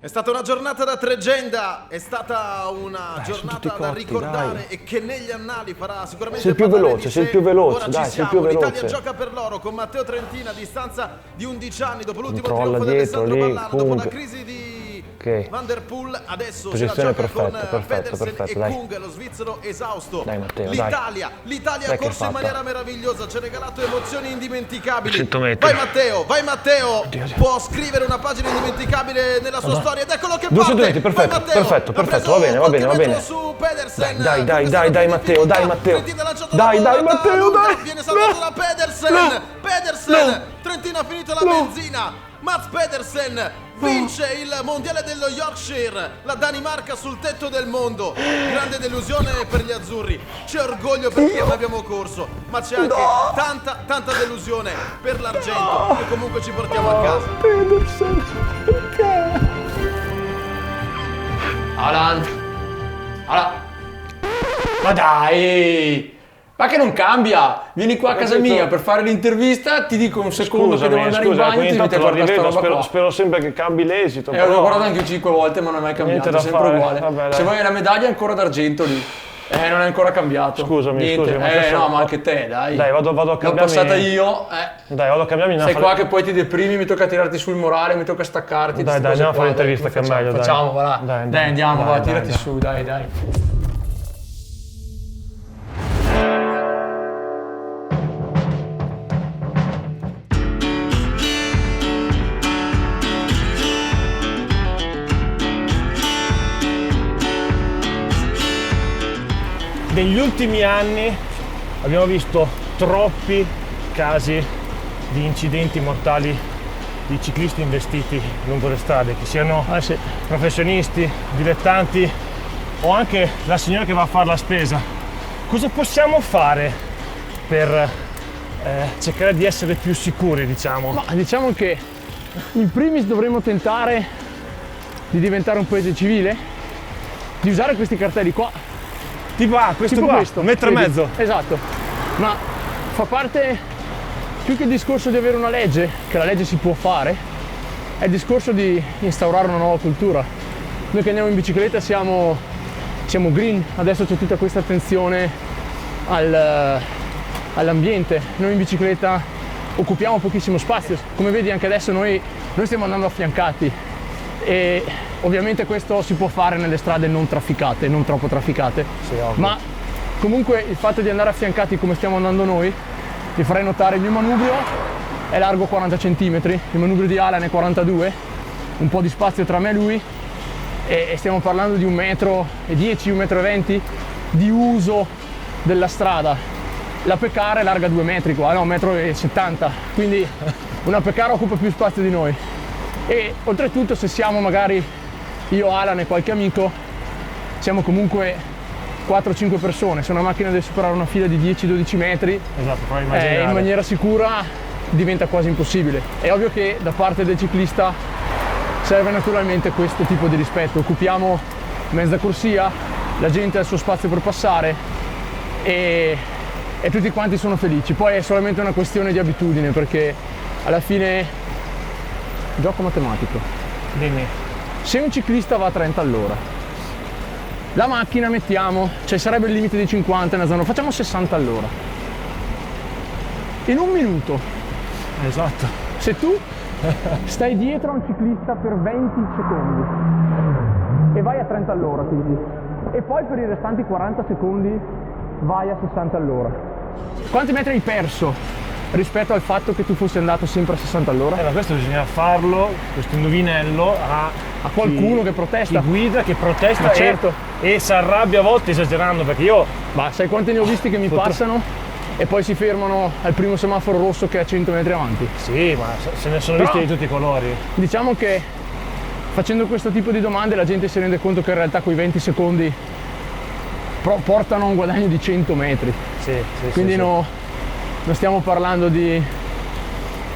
È stata una giornata da tregenda, è stata una giornata da ricordare e che negli annali farà sicuramente sei più veloce, sei il più veloce, dai, sei il più veloce. L'Italia gioca per l'oro con Matteo Trentin a distanza di 11 anni dopo l'ultimo Controlla trionfo di dietro, Alessandro lì, Ballano, dopo la Kung. crisi di Ok. Van der Poel, adesso Posizione se la gioca perfetta, con perfetto, Pedersen perfetto, e dai. Kung, lo svizzero esausto. Dai, Matteo, l'Italia Dai ha che corso in è fatta. maniera meravigliosa, ci ha regalato emozioni indimenticabili. 100 metri. Vai Matteo, Oddio. può scrivere una pagina indimenticabile nella sua storia ed eccolo che 200 parte. metri, perfetto, Vai, Matteo. perfetto, Ha perfetto, preso va bene, qualche metro va bene. su Pedersen. Dai, Matteo, dai, Matteo. Trentin ha lanciato Dai, la bolla, Matteo, lunga, dai. viene salvato da Pedersen. No. Trentin ha finito la benzina. Mats Pedersen vince il mondiale dello Yorkshire, la Danimarca sul tetto del mondo. Grande delusione per gli azzurri, c'è orgoglio perché non abbiamo corso, ma c'è anche tanta delusione per l'argento che comunque ci portiamo a casa. Pedersen, perché? Alan. Ma dai! Ma che non cambia! Vieni qua a casa mia per fare l'intervista, ti dico un secondo che devo andare in bagno e ti metti a guardare sta roba qua. Spero sempre che cambi l'esito. L'ho guardato anche 5 volte ma non è mai cambiato, Niente da è sempre fare. uguale. Vabbè, Se dai. vuoi la medaglia è ancora d'argento lì. Non è ancora cambiato. Scusami, Niente. ma adesso- No, ma anche te, dai. Dai, vado a L'ho cambiarmi. passata io. Dai, vado a cambiarmi. Sei qua che poi ti deprimi, mi tocca tirarti sul morale, mi tocca staccarti. Dai, queste andiamo a cose fare qua, l'intervista che è meglio, dai. Facciamo, va là. Dai, Andiamo, dai, va, dai, tirati dai. su, dai. Negli ultimi anni abbiamo visto troppi casi di incidenti mortali di ciclisti investiti lungo le strade, che siano professionisti, dilettanti o anche la signora che va a fare la spesa. Cosa possiamo fare per cercare di essere più sicuri, diciamo? Ma diciamo che in primis dovremmo tentare di diventare un paese civile, di usare questi cartelli qua. Tipo, questo Tipo qua, questo, un metro e vedi? mezzo. Esatto, ma fa parte più che il discorso di avere una legge, che la legge si può fare, è il discorso di instaurare una nuova cultura. Noi che andiamo in bicicletta siamo green, adesso c'è tutta questa attenzione all'ambiente. Noi in bicicletta occupiamo pochissimo spazio, come vedi anche adesso noi stiamo andando affiancati e ovviamente questo si può fare nelle strade non trafficate, non troppo trafficate, Sì, ovvio. ma comunque il fatto di andare affiancati come stiamo andando noi, vi farei notare il mio manubrio è largo 40 cm, il manubrio di Alan è 42, un po' di spazio tra me e lui e stiamo parlando di 1,10 m, 1,20 m di uso della strada. La Peccara è larga 2 metri qua, no, 1,70 m, quindi una Peccara occupa più spazio di noi. E oltretutto se siamo magari io, Alan e qualche amico, siamo comunque 4-5 persone, se una macchina deve superare una fila di 10-12 metri Esatto, puoi immaginare. in maniera sicura diventa quasi impossibile. È ovvio che da parte del ciclista serve naturalmente questo tipo di rispetto, occupiamo mezza corsia, la gente ha il suo spazio per passare e tutti quanti sono felici. Poi è solamente una questione di abitudine, perché alla fine gioco matematico. Dimmi. Se un ciclista va a 30 all'ora, la macchina mettiamo, cioè sarebbe il limite di 50 nella zona, facciamo 60 all'ora. In un minuto, Esatto. se tu stai dietro a un ciclista per 20 secondi e vai a 30 all'ora quindi, e poi per i restanti 40 secondi vai a 60 all'ora, quanti metri hai perso rispetto al fatto che tu fossi andato sempre a 60 all'ora? Ma questo bisogna farlo, questo indovinello a qualcuno che protesta. Chi guida, che protesta Ma certo. e si arrabbia a volte esagerando, perché io Ma sai quanti ne ho visti che mi passano e poi si fermano al primo semaforo rosso che è a 100 metri avanti? sì, ma se ne sono Però- visti di tutti i colori. Diciamo che facendo questo tipo di domande la gente si rende conto che in realtà quei 20 secondi portano a un guadagno di 100 metri. Sì, Quindi sì. non stiamo parlando di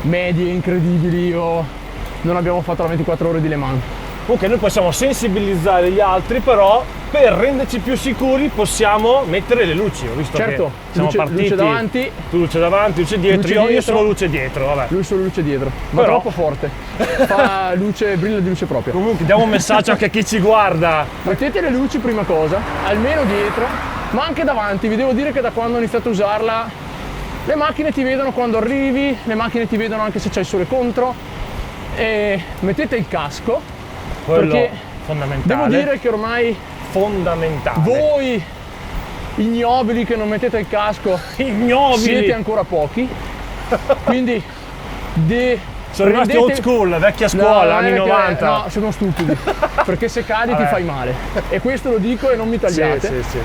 medie incredibili o non abbiamo fatto la 24 ore di Le Mans. Comunque noi possiamo sensibilizzare gli altri, però per renderci più sicuri possiamo mettere le luci. Ho visto Certo, che siamo partiti. luce davanti, Tu luce davanti, luce dietro, luce io dietro. solo luce dietro, vabbè. lui solo luce dietro, ma Però- troppo forte. Fa luce, brilla di luce propria. Comunque diamo un messaggio anche a chi ci guarda. Mettete le luci prima cosa, almeno dietro, ma anche davanti. Vi devo dire che da quando ho iniziato a usarla, le macchine ti vedono quando arrivi, le macchine ti vedono anche se c'è il sole contro. E mettete il casco, Quello perché fondamentale. devo dire che ormai fondamentale. voi ignobili che non mettete il casco Ignobili. siete ancora pochi, quindi Sono rimasti old school, vecchia scuola, anni 90. No, sono stupidi, perché se cadi ti Vabbè. fai male. E questo lo dico e non mi tagliate. Sì.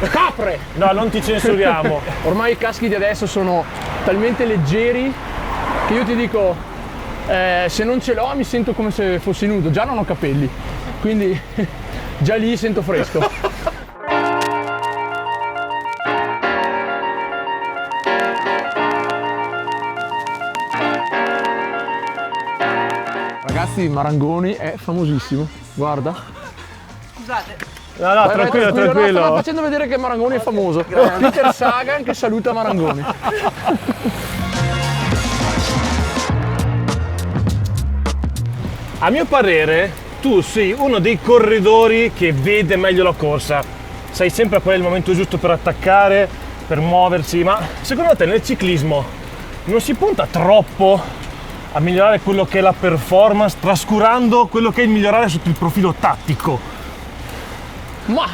Capre! No, non ti censuriamo. Ormai i caschi di adesso sono talmente leggeri che io ti dico, se non ce l'ho mi sento come se fossi nudo, già non ho capelli, quindi già lì sento fresco. Ragazzi, Marangoni è famosissimo, guarda. No, Vai, tranquillo, No, tranquillo. stava facendo vedere che Marangoni è famoso. Peter Sagan che saluta Marangoni. A mio parere, tu sei uno dei corridori che vede meglio la corsa. Sai sempre qual è il momento giusto per attaccare, per muoversi, ma secondo te nel ciclismo non si punta troppo a migliorare quello che è la performance, trascurando quello che è il migliorare sotto il profilo tattico? Ma,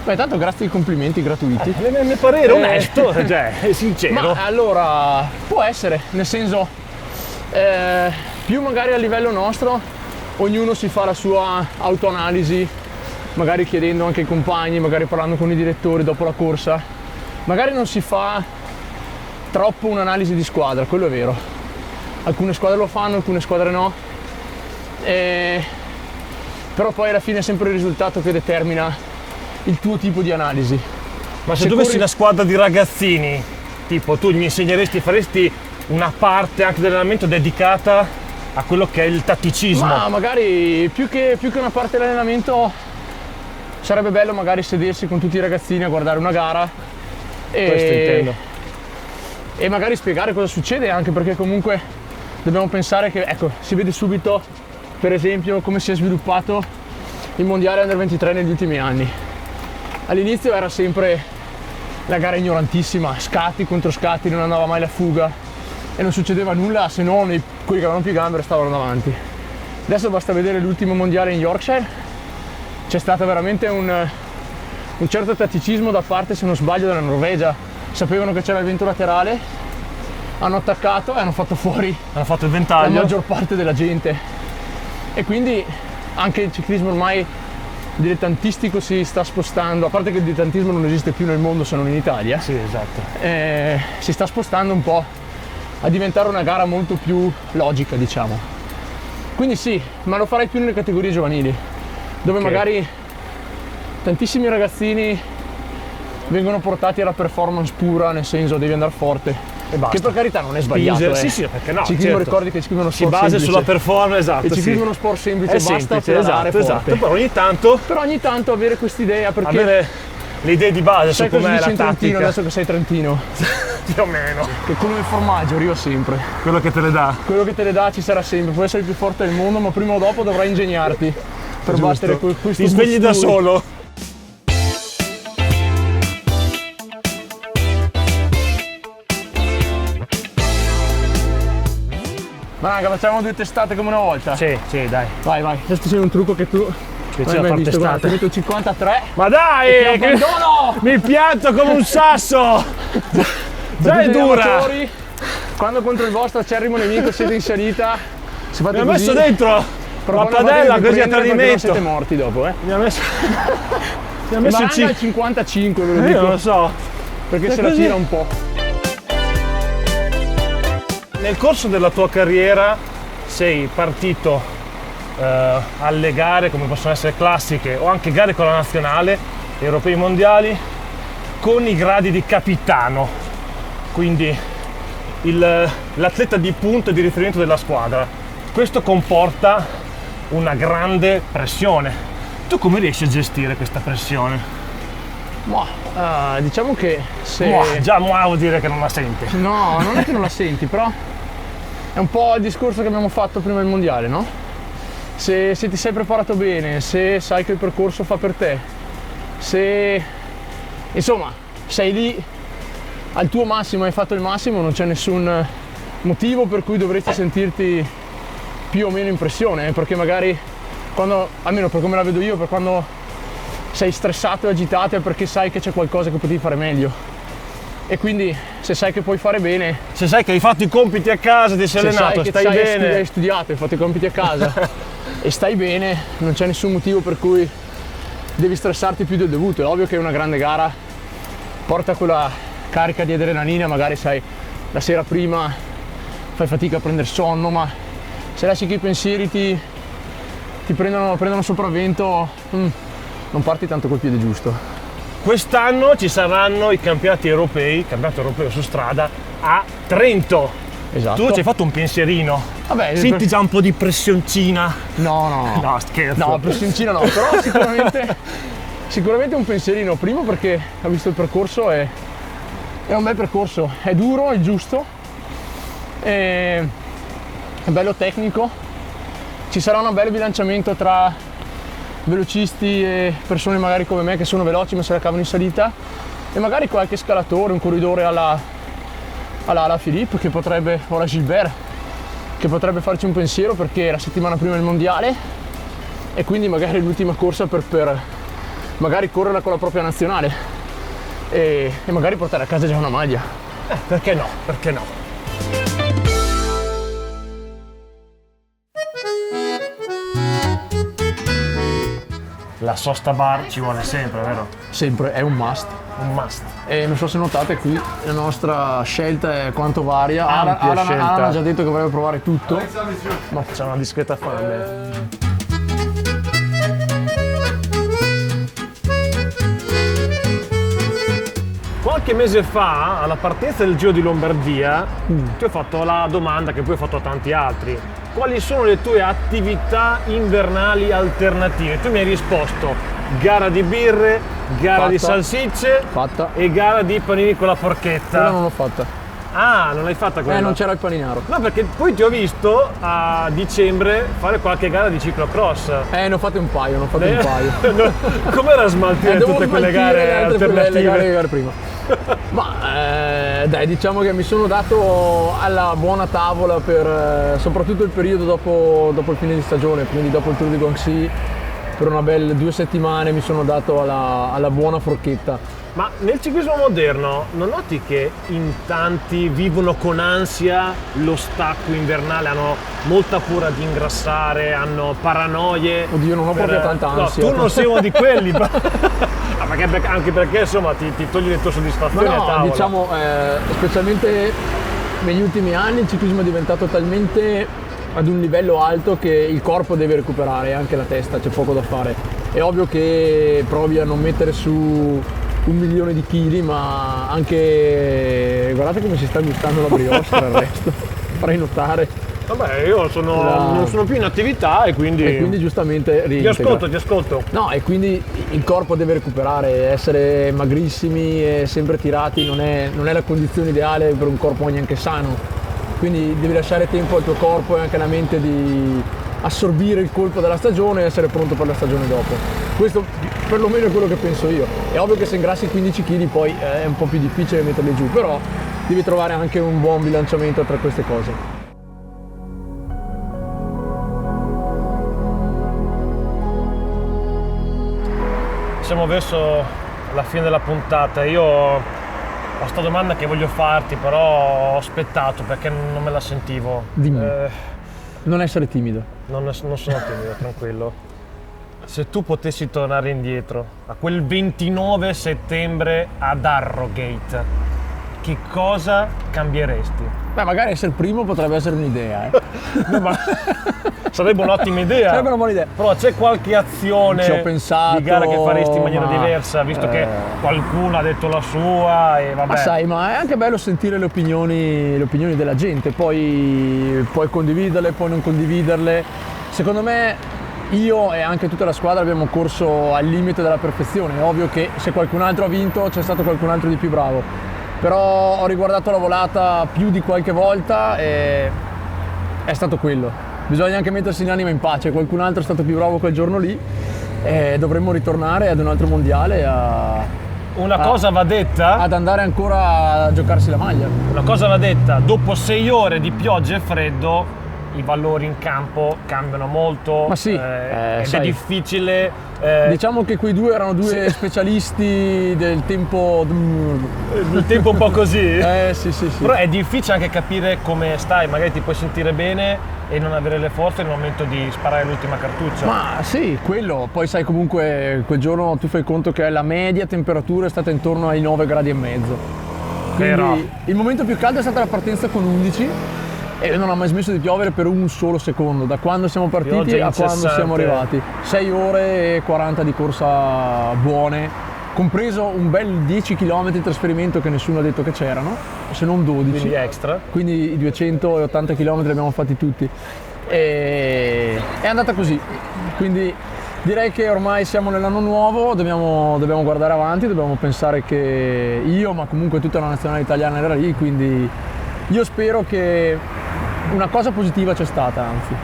beh, tanto grazie ai complimenti gratuiti. Nel mio parere onesto, cioè, è sincero. Ma allora, può essere, nel senso, più magari a livello nostro, ognuno si fa la sua autoanalisi, magari chiedendo anche ai compagni, magari parlando con i direttori dopo la corsa. Magari non si fa troppo un'analisi di squadra, quello è vero. Alcune squadre lo fanno, alcune squadre no. Però poi alla fine è sempre il risultato che determina il tuo tipo di analisi. Ma se tu avessi una squadra di ragazzini, tipo tu mi insegneresti, faresti una parte anche dell'allenamento dedicata a quello che è il tatticismo? Ma magari più che una parte dell'allenamento sarebbe bello magari sedersi con tutti i ragazzini a guardare una gara Questo intendo. e magari spiegare cosa succede, anche perché comunque dobbiamo pensare che, ecco, si vede subito per esempio come si è sviluppato il mondiale Under 23 negli ultimi anni. All'inizio era sempre la gara ignorantissima, scatti contro scatti, non andava mai la fuga e non succedeva nulla se non quelli che avevano più gambe restavano davanti. Adesso basta vedere l'ultimo mondiale in Yorkshire, c'è stato veramente un certo tatticismo da parte, se non sbaglio, della Norvegia. Sapevano che c'era il vento laterale, hanno attaccato e hanno fatto fuori Hanno fatto il la ventaglio. maggior parte della gente. E quindi anche il ciclismo ormai dilettantistico si sta spostando, a parte che il dilettantismo non esiste più nel mondo se non in Italia, Sì, esatto. si sta spostando un po' a diventare una gara molto più logica, diciamo. Quindi sì, ma lo farei più nelle categorie giovanili, dove Ok. magari tantissimi ragazzini vengono portati alla performance pura, nel senso devi andare forte. E basta. Che per carità non è sbagliato. Spingere, sì, perché no, Il ciclismo, certo. ricordi che il ciclismo è uno Si sport basa semplice. sulla performance, esatto. Il ciclismo sì. è uno sport semplice, È basta semplice, pedalare esatto, forte. esatto. Però ogni tanto Però ogni tanto avere questa idea, perché avere le idee di base sai su cosa com'è dice la in Trentino tattica. adesso che sei trentino? Più o meno. Che quello del formaggio arriva sempre. Quello che te le dà. Quello che te le dà ci sarà sempre, puoi essere il più forte del mondo, ma prima o dopo dovrai ingegnarti per battere questo Ti svegli da costui. solo. Ma raga, facciamo 2 testate come una volta. Sì, dai. Vai, adesso c'è un trucco che tu Che non c'è hai da mai far visto, guarda, testate. ti metto 53 Ma e dai! ti abbandono! Mi pianto come un sasso! Già Per è tutti gli dura! amatori, quando contro il vostro acerrimo nemico siete in salita, se fate Mi ha così, messo dentro però la quando padella fate così a riprendere perché non tradimento. siete morti dopo, eh. Mi ha messo il Maranga al C. 55, ve lo Io dico, non lo so. perché è se la così. tira un po'. Nel corso della tua carriera sei partito alle gare come possono essere classiche o anche gare con la nazionale, europei, mondiali, con i gradi di capitano, quindi l'atleta di punta e di riferimento della squadra. Questo comporta una grande pressione. Tu come riesci a gestire questa pressione? Diciamo che se... Già vuol dire che non la senti. No, non è che non la senti, però è un po' il discorso che abbiamo fatto prima del mondiale, no? Se ti sei preparato bene, se sai che il percorso fa per te, se insomma sei lì al tuo massimo, hai fatto il massimo, non c'è nessun motivo per cui dovresti sentirti più o meno in pressione, perché magari quando, almeno per come la vedo io, per quando sei stressato e agitato è perché sai che c'è qualcosa che potevi fare meglio. E quindi se sai che puoi fare bene, Se sai che hai fatto i compiti a casa, ti sei se sai allenato, che stai bene. hai studiato, hai fatto i compiti a casa e stai bene, non c'è nessun motivo per cui devi stressarti più del dovuto. È ovvio che una grande gara porta quella carica di adrenalina, magari sai, la sera prima fai fatica a prendere sonno, ma se lasci che i pensieri ti prendono sopravvento, non parti tanto col piede giusto. Quest'anno ci saranno i campionati europei, campionato europeo su strada a Trento. Esatto. Tu ci hai fatto un pensierino. Vabbè, Senti già un po' di pressioncina. No, No, scherzo. no, pressioncina no, però sicuramente un pensierino. Primo perché ho visto il percorso, è un bel percorso, è duro, è giusto, è bello tecnico, ci sarà un bel bilanciamento tra velocisti e persone magari come me che sono veloci ma se la cavano in salita, e magari qualche scalatore, un corridore alla Philippe che potrebbe, o alla Gilbert, che potrebbe farci un pensiero perché è la settimana prima del mondiale e quindi magari l'ultima corsa per magari correrla con la propria nazionale e magari portare a casa già una maglia. Perché no? Perché no? La sosta bar ci vuole sempre, vero? Sempre, è un must. Un must. E non so se notate qui la nostra scelta è quanto varia. Ampia Alan scelta. ha già detto che vorrebbe provare tutto. Ma c'è una discreta fame. Qualche mese fa, alla partenza del Giro di Lombardia, ti ho fatto la domanda che poi ho fatto a tanti altri. Quali sono le tue attività invernali alternative? Tu mi hai risposto gara di birre, gara di Fatta. salsicce Fatta. e gara di panini con la porchetta. Quella non l'ho fatta. Ah, non l'hai fatta quella? Non c'era il paninaro. No, perché poi ti ho visto a dicembre fare qualche gara di ciclocross. Ne ho fatte un paio, Com'era smaltire Devo tutte quelle smaltire gare le altre alternative? le gare prima. Ma dai, diciamo che mi sono dato alla buona tavola per soprattutto il periodo dopo il fine di stagione, quindi dopo il Tour di Guangxi, per una bella 2 settimane mi sono dato alla buona forchetta. Ma nel ciclismo moderno non noti che in tanti vivono con ansia lo stacco invernale, hanno molta paura di ingrassare, hanno paranoie? Oddio, non ho proprio tanta ansia. No, tu non sei uno di quelli, anche perché insomma ti togli le tue soddisfazioni Ma a no, tavola. diciamo, specialmente negli ultimi anni il ciclismo è diventato talmente ad un livello alto che il corpo deve recuperare, anche la testa, c'è poco da fare. È ovvio che provi a non mettere su 1 milione di chili, ma anche guardate come si sta gustando la brioche del resto, farei notare. Vabbè, io non sono più in attività e quindi giustamente reintegra. ti ascolto. No, e quindi il corpo deve recuperare, essere magrissimi e sempre tirati non è la condizione ideale per un corpo neanche sano. Quindi devi lasciare tempo al tuo corpo e anche alla mente di assorbire il colpo della stagione e essere pronto per la stagione dopo. Questo perlomeno è quello che penso io. È ovvio che se ingrassi 15 kg poi è un po' più difficile metterli giù, però devi trovare anche un buon bilanciamento tra queste cose. Siamo verso la fine della puntata. Io ho sta domanda che voglio farti, però ho aspettato perché non me la sentivo. Dimmi. Non essere timido. Non sono timido, tranquillo. Se tu potessi tornare indietro a quel 29 settembre ad Harrogate, che cosa cambieresti? Beh, magari essere il primo potrebbe essere un'idea. No, ma sarebbe un'ottima idea. Sarebbe una buona idea. Però c'è qualche azione Ci ho pensato, di gara che faresti in maniera ma, diversa, visto che qualcuno ha detto la sua e vabbè. Ma sai, ma è anche bello sentire le opinioni della gente, poi puoi condividerle, puoi non condividerle. Secondo me io e anche tutta la squadra abbiamo corso al limite della perfezione. È ovvio che se qualcun altro ha vinto c'è stato qualcun altro di più bravo, però ho riguardato la volata più di qualche volta e è stato quello. Bisogna anche mettersi l'anima in pace, qualcun altro è stato più bravo quel giorno lì e dovremmo ritornare ad un altro mondiale Una cosa va detta, ad andare ancora a giocarsi la maglia. una cosa va detta, dopo 6 ore di pioggia e freddo i valori in campo cambiano molto. Ma sì, ed è sai, difficile. diciamo che quei due erano due specialisti del tempo. Il tempo un po' così. Sì. Però è difficile anche capire come stai, magari ti puoi sentire bene e non avere le forze nel momento di sparare l'ultima cartuccia. Ma sì, quello. Poi sai, comunque quel giorno tu fai conto che la media temperatura è stata intorno ai 9 gradi e mezzo. Vero. Quindi il momento più caldo è stata la partenza con 11 e non ha mai smesso di piovere per un solo secondo, da quando siamo partiti Pioggia a quando incessante. siamo arrivati. 6 ore e 40 di corsa buone, compreso un bel 10 km di trasferimento che nessuno ha detto che c'erano, se non 12. Quindi extra. Quindi i 280 km li abbiamo fatti tutti. E è andata così. Quindi direi che ormai siamo nell'anno nuovo, dobbiamo guardare avanti, dobbiamo pensare che io, ma comunque tutta la nazionale italiana era lì, quindi io spero che una cosa positiva c'è stata, anzi.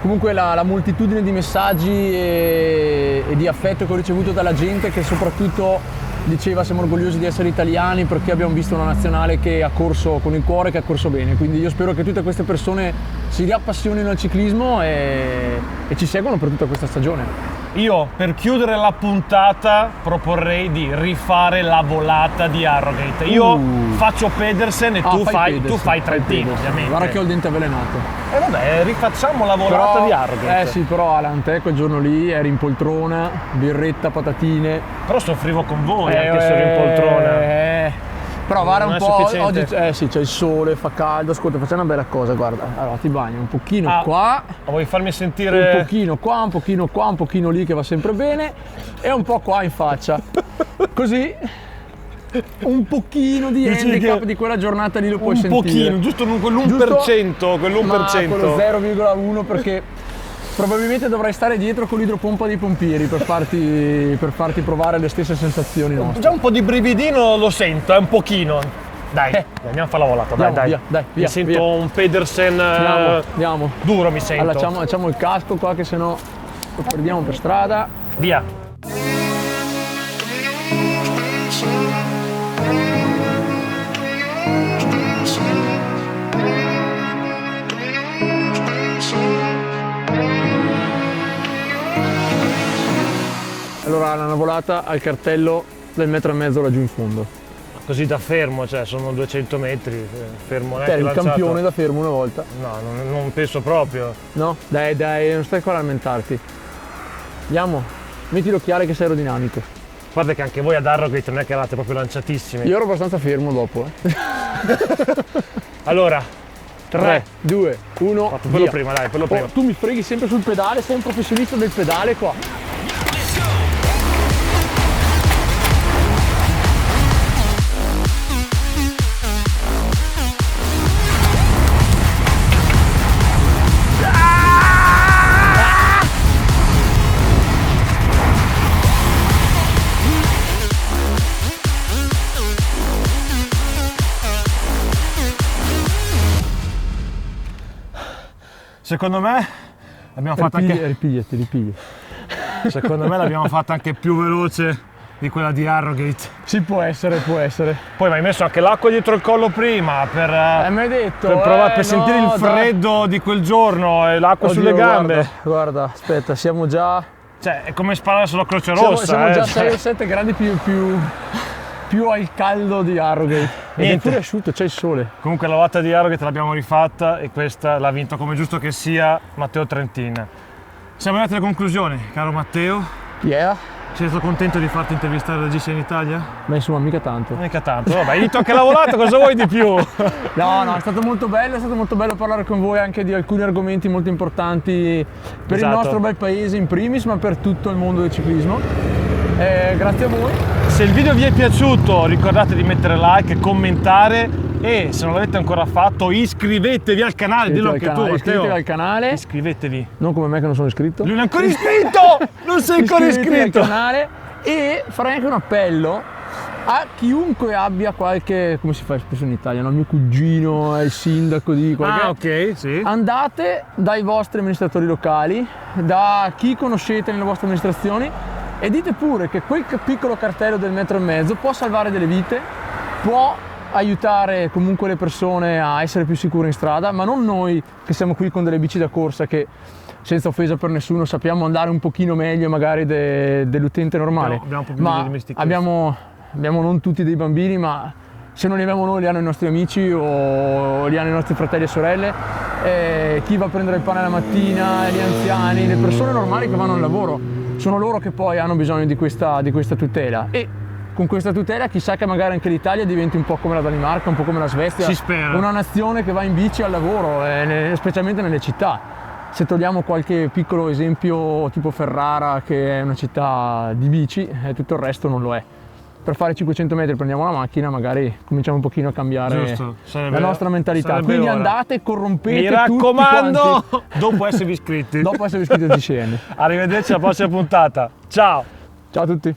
Comunque la moltitudine di messaggi e di affetto che ho ricevuto dalla gente, che soprattutto diceva siamo orgogliosi di essere italiani perché abbiamo visto una nazionale che ha corso con il cuore, che ha corso bene. Quindi io spero che tutte queste persone si riappassionino al ciclismo e ci seguono per tutta questa stagione. Io per chiudere la puntata proporrei di rifare la volata di Harrogate. Io faccio Pedersen e tu fai Trentino, ovviamente. Guarda che ho il dente avvelenato. E vabbè, rifacciamo la volata di Harrogate. Sì, però Alan, te quel giorno lì eri in poltrona, birretta, patatine. Però soffrivo con voi anche se ero in poltrona. Però guarda Non un è po', sufficiente? oggi sì, c'è il sole, fa caldo. Ascolta, facciamo una bella cosa, guarda. Allora ti bagni un pochino qua, Vuoi farmi sentire? un pochino qua, un pochino qua, un pochino lì che va sempre bene e un po' qua in faccia. Così un pochino di Dici handicap che di quella giornata lì lo puoi Un sentire. pochino, giusto quell'1%, Ma quello 0,1%. 0,1 perché probabilmente dovrai stare dietro con l'idropompa dei pompieri per farti provare le stesse sensazioni nostre. Già un po' di brividino lo sento, un pochino. Dai, andiamo a fare la volata, Andiamo, dai. via, Mi sento un Pedersen Andiamo. duro, mi sento. Allora, facciamo il casco qua che sennò lo perdiamo per strada. Via. Allora una volata al cartello del 1,5 metri laggiù in fondo. Così da fermo, cioè sono 200 metri, fermo Te neanche eri il lanciato. campione da fermo una volta. No, non penso proprio. No? Dai, non stai qua a lamentarti. Andiamo, metti l'occhiale che sei aerodinamico. Guarda che anche voi ad Harrogate non è che eravate proprio lanciatissimi. Io ero abbastanza fermo dopo. Allora, 3, 2, 1, fatto quello prima, dai, quello prima. tu mi freghi sempre sul pedale, sei un professionista del pedale qua. Secondo me l'abbiamo fatta anche. Ripigli. Secondo me l'abbiamo fatta anche più veloce di quella di Harrogate. Sì, può essere. Poi mi hai messo anche l'acqua dietro il collo prima per, Mi hai detto, per provare, per no, sentire il dai. freddo di quel giorno e l'acqua Oddio, sulle gambe. Guarda, aspetta, siamo già Cioè, è come sparare sulla Croce Rossa. siamo già cioè. 6 o 7 gradi più al caldo di Harrogate. Ed è Niente. pure asciutto, c'è il sole. Comunque la volata di Harrogate l'abbiamo rifatta e questa l'ha vinta come giusto che sia Matteo Trentin. Siamo arrivati alla conclusione, caro Matteo. Yeah. Sei stato contento di farti intervistare da GC in Italia? Ma insomma, mica tanto. Mica tanto, vabbè, hai vinto anche la volata, cosa vuoi di più? No, è stato molto bello parlare con voi anche di alcuni argomenti molto importanti per Esatto. il nostro bel paese in primis, ma per tutto il mondo del ciclismo. Grazie a voi. Se il video vi è piaciuto ricordate di mettere like, commentare, E se non l'avete ancora fatto, iscrivetevi al canale. Dillo anche tu, Matteo. Iscrivetevi al canale. Iscrivetevi. Non come me che non sono iscritto. Lui non è ancora iscritto! Non sei ancora Iscrivetevi iscritto! al canale. E farei anche un appello a chiunque abbia qualche, come si fa spesso in Italia, no? Mio cugino è il sindaco di qualche... Ah, ok, sì. Andate dai vostri amministratori locali, da chi conoscete nelle vostre amministrazioni e dite pure che quel piccolo cartello del 1,5 metri può salvare delle vite, può aiutare comunque le persone a essere più sicure in strada, ma non noi che siamo qui con delle bici da corsa che, senza offesa per nessuno, sappiamo andare un pochino meglio magari dell'utente normale. Abbiamo un po' più di dimestichezza. Abbiamo non tutti dei bambini, ma se non li abbiamo noi li hanno i nostri amici o li hanno i nostri fratelli e sorelle. Chi va a prendere il pane la mattina, gli anziani, le persone normali che vanno al lavoro, sono loro che poi hanno bisogno di questa tutela. E con questa tutela chissà che magari anche l'Italia diventi un po' come la Danimarca, un po' come la Svezia, si spera. Una nazione che va in bici al lavoro, specialmente nelle città. Se togliamo qualche piccolo esempio tipo Ferrara, che è una città di bici, tutto il resto non lo è. Per fare 500 metri prendiamo la macchina, magari cominciamo un pochino a cambiare la nostra mentalità. Quindi ora andate, corrompete. Mi raccomando, dopo esservi iscritti. Dopo esservi iscritti al TCN. Arrivederci alla prossima puntata. Ciao! Ciao a tutti!